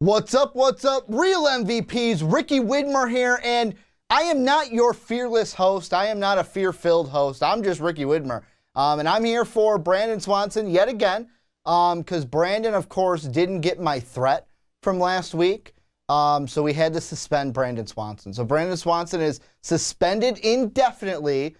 What's up? What's up? Real MVPs, Ricky Widmer here, and I am not your fearless host. I am not a fear-filled host. I'm just Ricky Widmer, and I'm here for Brandon Swanson yet again, because Brandon, of course, didn't get my threat from last week, so we had to suspend Brandon Swanson. So Brandon Swanson is suspended indefinitely,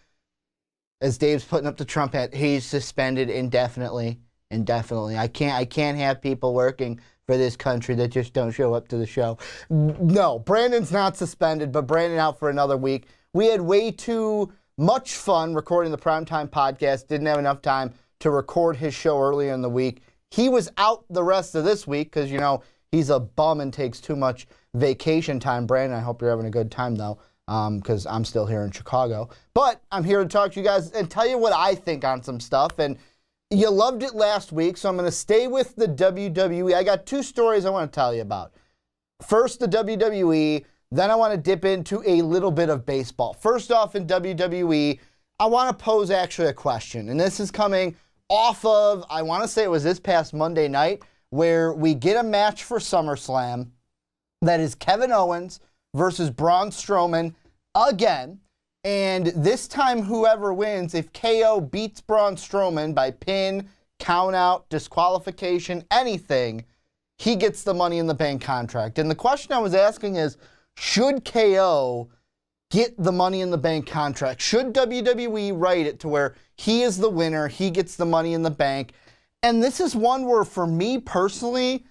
as Dave's putting up the Trump hat. He's suspended indefinitely. I can't have people working for this country that just don't show up to the show. No, Brandon's not suspended, but Brandon out for another week. We had way too much fun recording the Primetime Podcast. Didn't have enough time to record his show earlier in the week. He was out the rest of this week because, you know, he's a bum and takes too much vacation time. Brandon, I hope you're having a good time, though, because I'm still here in Chicago. But I'm here to talk to you guys and tell you what I think on some stuff. And you loved it last week, so I'm going to stay with the WWE. I got two stories I want to tell you about. First, the WWE, then I want to dip into a little bit of baseball. First off, in WWE, I want to pose actually a question, and this is coming off of, I want to say it was this past Monday night, where we get a match for SummerSlam that is Kevin Owens versus Braun Strowman again. And this time, whoever wins, if KO beats Braun Strowman by pin, countout, disqualification, anything, he gets the Money in the Bank contract. And the question I was asking is, should KO get the Money in the Bank contract? Should WWE write it to where he is the winner, he gets the Money in the Bank? And this is one where, for me personally,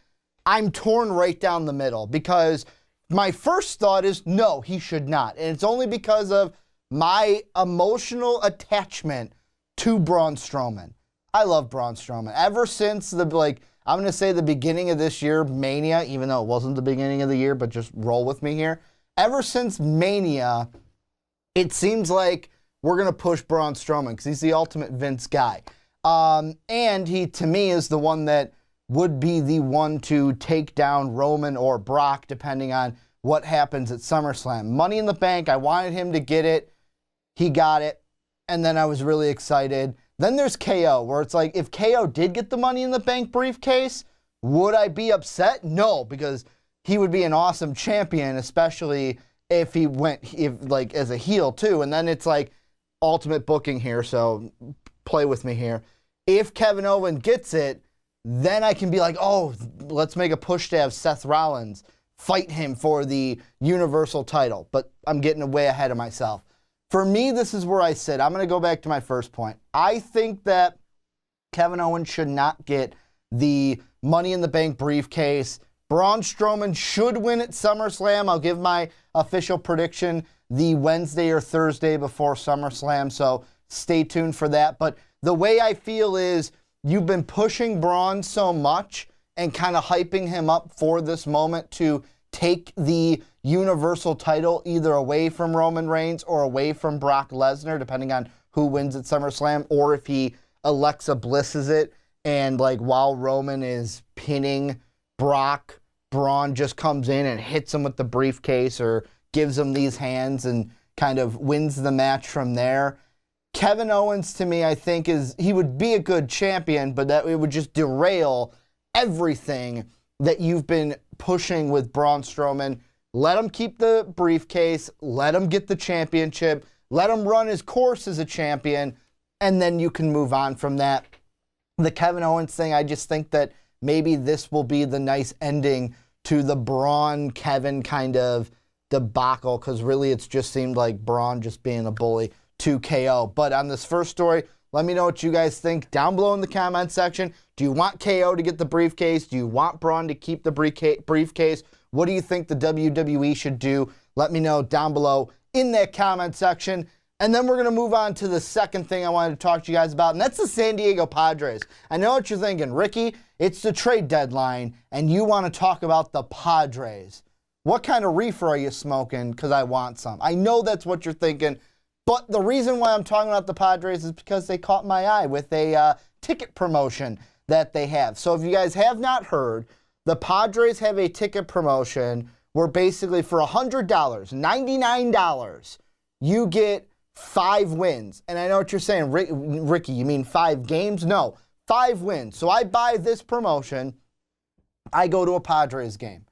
I'm torn right down the middle, because my first thought is, no, he should not. And it's only because of my emotional attachment to Braun Strowman. I love Braun Strowman. Ever since I'm going to say the beginning of this year, Mania, even though it wasn't the beginning of the year, but just roll with me here. Ever since Mania, it seems like we're going to push Braun Strowman because he's the ultimate Vince guy. And he, to me, is the one that would be the one to take down Roman or Brock, depending on what happens at SummerSlam. Money in the Bank, I wanted him to get it. He got it, and then I was really excited. Then there's KO, where it's like, if KO did get the Money in the Bank briefcase, would I be upset? No, because he would be an awesome champion, especially if he went as a heel too. And then it's like ultimate booking here, so play with me here. If Kevin Owens gets it, then I can be like, oh, let's make a push to have Seth Rollins fight him for the Universal title. But I'm getting way ahead of myself. For me, this is where I sit. I'm going to go back to my first point. I think that Kevin Owens should not get the Money in the Bank briefcase. Braun Strowman should win at SummerSlam. I'll give my official prediction the Wednesday or Thursday before SummerSlam, so stay tuned for that. But the way I feel is, you've been pushing Braun so much and kind of hyping him up for this moment to take the Universal title either away from Roman Reigns or away from Brock Lesnar, depending on who wins at SummerSlam, or if he Alexa Blisses it and while Roman is pinning Brock, Braun just comes in and hits him with the briefcase or gives him these hands and kind of wins the match from there. Kevin Owens, to me, I think he would be a good champion, but that it would just derail everything that you've been pushing with Braun Strowman. Let him keep the briefcase. Let him get the championship. Let him run his course as a champion, and then you can move on from that. The Kevin Owens thing, I just think that maybe this will be the nice ending to the Braun-Kevin kind of debacle, because really it's just seemed like Braun just being a bully to KO. But on this first story, let me know what you guys think down below in the comment section. Do you want KO to get the briefcase? Do you want Braun to keep the briefcase? What do you think the WWE should do? Let me know down below in that comment section. And then we're going to move on to the second thing I wanted to talk to you guys about, and that's the San Diego Padres. I know what you're thinking, Ricky, it's the trade deadline, and you want to talk about the Padres. What kind of reefer are you smoking? Because I want some. I know that's what you're thinking. But the reason why I'm talking about the Padres is because they caught my eye with a ticket promotion that they have. So if you guys have not heard, the Padres have a ticket promotion where basically for $100, $99, you get 5 wins. And I know what you're saying, Ricky, you mean 5 games? No, 5 wins. So I buy this promotion, I go to a Padres game.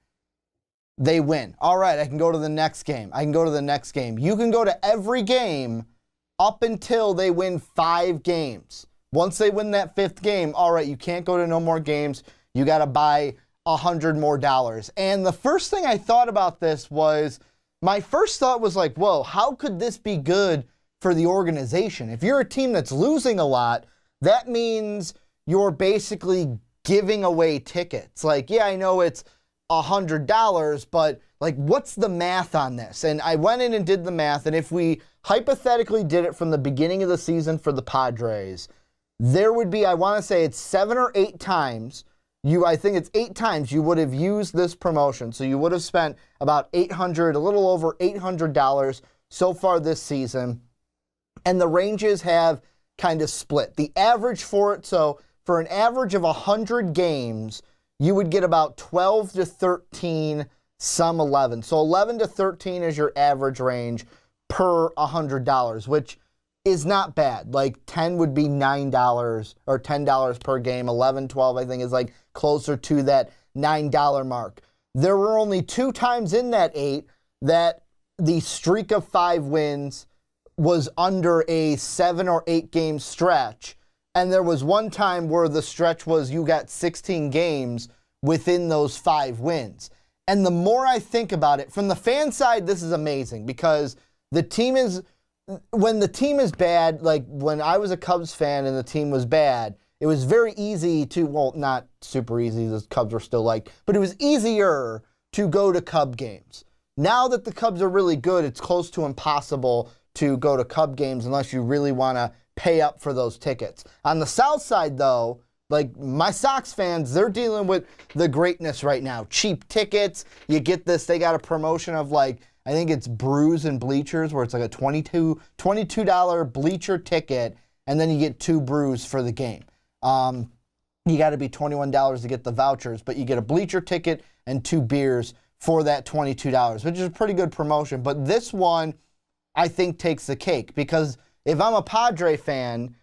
they win. All right, I can go to the next game. You can go to every game up until they win 5 games. Once they win that 5th game, all right, you can't go to no more games. You got to buy $100 more. And the first thing I thought about this was, my first thought was like, whoa, how could this be good for the organization? If you're a team that's losing a lot, that means you're basically giving away tickets. Like, yeah, I know it's $100, but like, what's the math on this? And I went in and did the math, and if we hypothetically did it from the beginning of the season for the Padres, there would be, I want to say it's 7 or 8 times, I think it's 8 times you would have used this promotion. So you would have spent about a little over $800 so far this season. And the ranges have kind of split. The average for it, so for an average of 100 games, you would get about 12 to 13, some 11. So 11 to 13 is your average range per $100, which is not bad. Like 10 would be $9 or $10 per game. 11, 12, I think is like closer to that $9 mark. There were only 2 times in that 8 that the streak of 5 wins was under a 7 or 8 game stretch. And there was one time where the stretch was you got 16 games within those 5 wins. And the more I think about it, from the fan side, this is amazing because when the team is bad, like when I was a Cubs fan and the team was bad, it was very easy to, well, not super easy, the Cubs were still like, but it was easier to go to Cub games. Now that the Cubs are really good, it's close to impossible to go to Cub games unless you really want to pay up for those tickets. On the South side, though, like my Sox fans, they're dealing with the greatness right now. Cheap tickets, you get this, they got a promotion of like, I think it's brews and bleachers where it's like a $22 bleacher ticket, and then you get 2 brews for the game. You got to be $21 to get the vouchers, but you get a bleacher ticket and 2 beers for that $22, which is a pretty good promotion. But this one, I think, takes the cake because if I'm a Padre fan,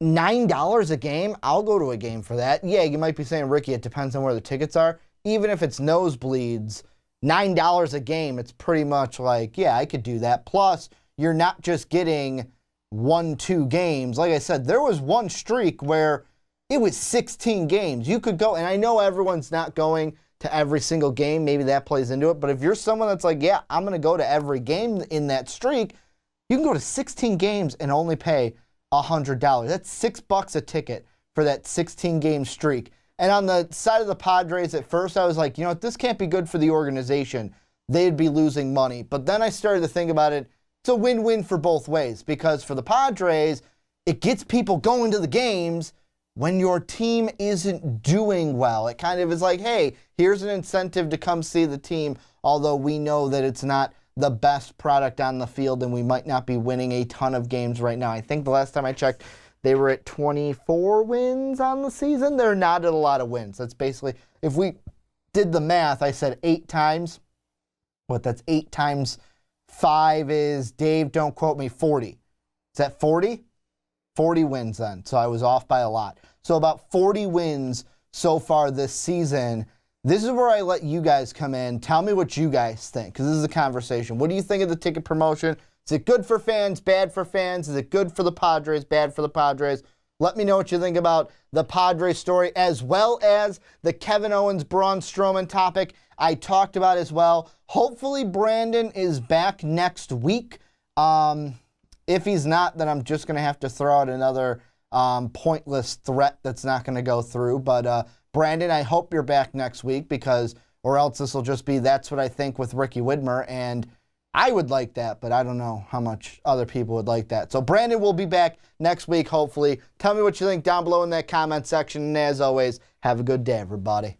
$9 a game, I'll go to a game for that. Yeah, you might be saying, Ricky, it depends on where the tickets are. Even if it's nosebleeds, $9 a game, it's pretty much like, yeah, I could do that. Plus, you're not just getting 1, 2 games. Like I said, there was one streak where it was 16 games. You could go, and I know everyone's not going to every single game. Maybe that plays into it. But if you're someone that's like, yeah, I'm going to go to every game in that streak, you can go to 16 games and only pay $100. That's $6 a ticket for that 16-game streak. And on the side of the Padres, at first I was like, you know what, this can't be good for the organization. They'd be losing money. But then I started to think about it. It's a win-win for both ways because for the Padres, it gets people going to the games when your team isn't doing well. It kind of is like, hey, here's an incentive to come see the team, although we know that it's not the best product on the field and we might not be winning a ton of games right now. I think the last time I checked, they were at 24 wins on the season. They're not at a lot of wins. That's basically, if we did the math, I said 8 times. What, that's 8 times 5 is, Dave, don't quote me, 40. Is that 40? 40 wins then. So I was off by a lot. So about 40 wins so far this season. This is where I let you guys come in. Tell me what you guys think, because this is a conversation. What do you think of the ticket promotion? Is it good for fans, bad for fans? Is it good for the Padres, bad for the Padres? Let me know what you think about the Padres story, as well as the Kevin Owens, Braun Strowman topic I talked about as well. Hopefully Brandon is back next week. If he's not, then I'm just going to have to throw out another pointless threat that's not going to go through. But Brandon, I hope you're back next week, because, or else this will just be That's What I Think with Ricky Widmer, and I would like that, but I don't know how much other people would like that. So Brandon will be back next week, hopefully. Tell me what you think down below in that comment section, and as always, have a good day, everybody.